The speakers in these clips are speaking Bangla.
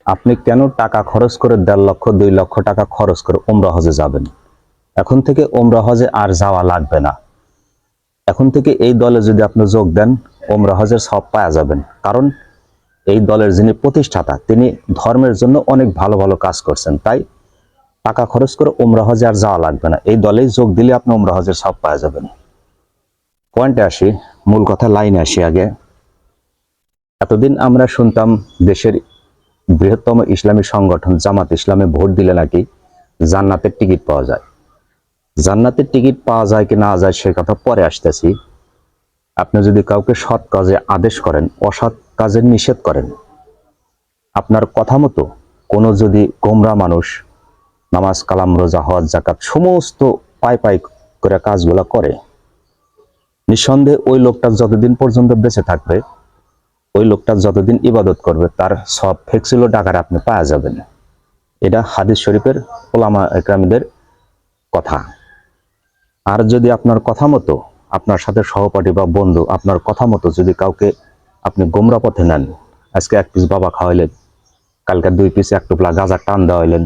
আপনি কেন টাকা খরচ করে ১.৫ লক্ষ ২ লক্ষ টাকা খরচ করে উমরা হজে যাবেন? এখন থেকে উমরা হজে আর যাওয়া লাগবে না। এখন থেকে এই দলে যদি আপনি যোগ দেন, উমরা হজের সওয়াব পাওয়া যাবেন। কারণ এই দলের যিনি প্রতিষ্ঠাতা তিনি ধর্মের জন্য অনেক ভালো ভালো কাজ করছেন। তাই টাকা খরচ করে উমরা হজে আর যাওয়া লাগবে না। এই দলেই যোগ দিলে আপনি উমরা হজের সওয়াব পাওয়া যাবেন। পয়েন্টে আসি, মূল কথা লাইনে আসি আগে। এতদিন আমরা শুনতাম দেশের বৃহত্তম ইসলামী সংগঠন জামাত ইসলামে ভোট দিলে নাকি জান্নাতের টিকিট পাওয়া যায়। জান্নাতের টিকিট পাওয়া যায় কি না যায় সে কথা পরে আসতেছি। আপনি যদি কাউকে সৎ কাজে আদেশ করেন, অসৎ কাজে নিষেধ করেন, আপনার কথা মতো কোনো যদি গোমরা মানুষ নামাজ কালাম রোজা হজ জাকাত সমস্ত পাই পাই করে কাজগুলো করে, নিঃসন্দেহে ওই লোকটা যতদিন পর্যন্ত বেঁচে থাকবে, ওই লোকটা যতদিন ইবাদত করবে তার সব ফেক্সিলো টাকার আপনি পাওয়া যাবেন। এটা হাদিস শরীফের ওলামা একরামদের কথা। আর যদি আপনার কথা মতো আপনার সাথে সহপাঠী বা বন্ধু আপনার কথা মতো যদি কাউকে আপনি গোমরা পথে নেন, আজকে 1 পিস বাবা খাওয়াইলেন, কালকে 2 পিস 1 টুকলা গাঁজা টান দেওয়াইলেন,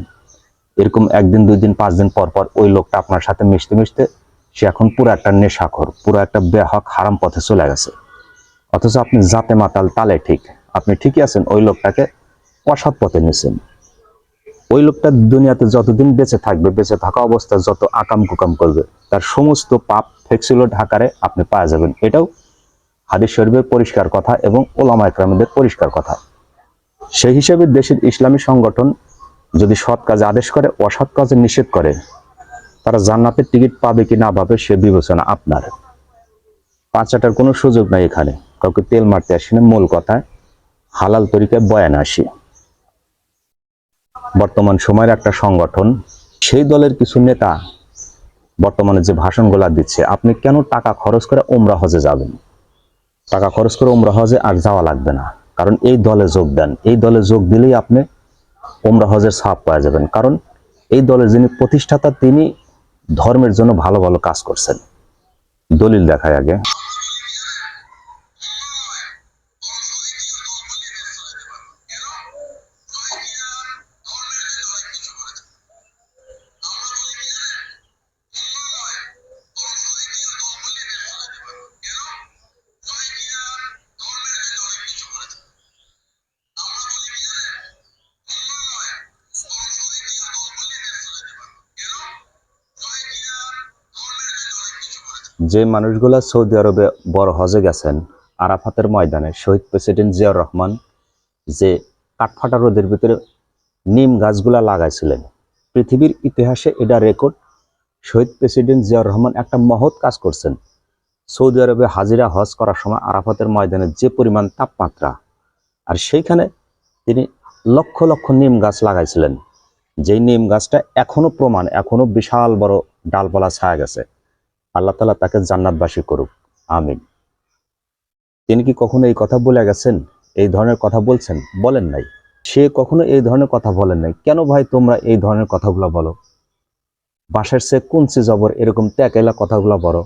এরকম 1 দিন 2 দিন 5 দিন পর পর ওই লোকটা আপনার সাথে মিশতে মিশতে সে এখন পুরো একটা নেশাখোর, পুরো একটা বেহক হারাম পথে চলে গেছে। অথচ আপনি জাতে মাতাল তালে ঠিক, আপনি ঠিকই আছেন, ওই লোকটাকে অসৎ পথে নিয়েছেন। ওই লোকটা দুনিয়াতে যতদিন বেঁচে থাকবে, বেঁচে থাকা অবস্থায় যত আকাম কুকাম করবে তার সমস্ত পাপ ফেক্সিলো ঢাকারে আপনি পাওয়া যাবেন। এটাও হাদিস শরীফের পরিষ্কার কথা এবং ওলামা একরামদের পরিষ্কার কথা। সেই হিসেবে দেশের ইসলামী সংগঠন যদি সৎ কাজে আদেশ করে, অসৎ কাজে নিষেধ করে, তারা জান্নাতের টিকিট পাবে কি না পাবে সে বিবেচনা আপনার। পাঁচাটার কোনো সুযোগ নাই এখানে, কাউকে তেল মারতে আসি না, মূল কথায় হালাল তরিকায় বয়ান আসি। বর্তমান সময়ের একটা সংগঠন, সেই দলের কিছু নেতা বর্তমানে যে ভাষণগুলা দিচ্ছে, আপনি কেন টাকা খরচ করে উমরা হজে যাবেন? টাকা খরচ করে উমরা হজে আর যাওয়া লাগবে না। কারণ এই দলে যোগ দেন, এই দলে যোগ দিলেই আপনি উমরা হজের সওয়াব পাওয়া যাবেন। কারণ এই দলের যিনি প্রতিষ্ঠাতা তিনি ধর্মের জন্য ভালো ভালো কাজ করছেন। দলিল দেখায় আগে। যে মানুষগুলা সৌদি আরবে বড় হজে গেছেন, আরাফাতের ময়দানে শহীদ প্রেসিডেন্ট জিয়াউর রহমান যে কাঠফাটা রোদের ভিতরে নিম গাছগুলা লাগাইছিলেন, পৃথিবীর ইতিহাসে এটা রেকর্ড। শহীদ প্রেসিডেন্ট জিয়াউর রহমান একটা মহৎ কাজ করছেন। সৌদি আরবে হাজিরা হজ করার সময় আরাফাতের ময়দানে যে পরিমাণ তাপমাত্রা, আর সেইখানে তিনি লক্ষ লক্ষ নিম গাছ লাগাইছিলেন, যেই নিম গাছটা এখনো প্রমাণ, এখনো বিশাল বড় ডালপালা ছায়া গেছে। আল্লাহ তাআলা তাকে জান্নাতবাসী করুক, আমিন। তিনি কি কখনো এই কথা বলে গেছেন? এই ধরনের কথা বলছেন? বলেন নাই। সে কখনো এই ধরনের কথা বলেন নাই। কেন ভাই তোমরা এই ধরনের কথাগুলো বলো? বাঁশের চেয়ে কুঞ্চি জবর এরকম ত্যাকেলা কথাগুলো বলো।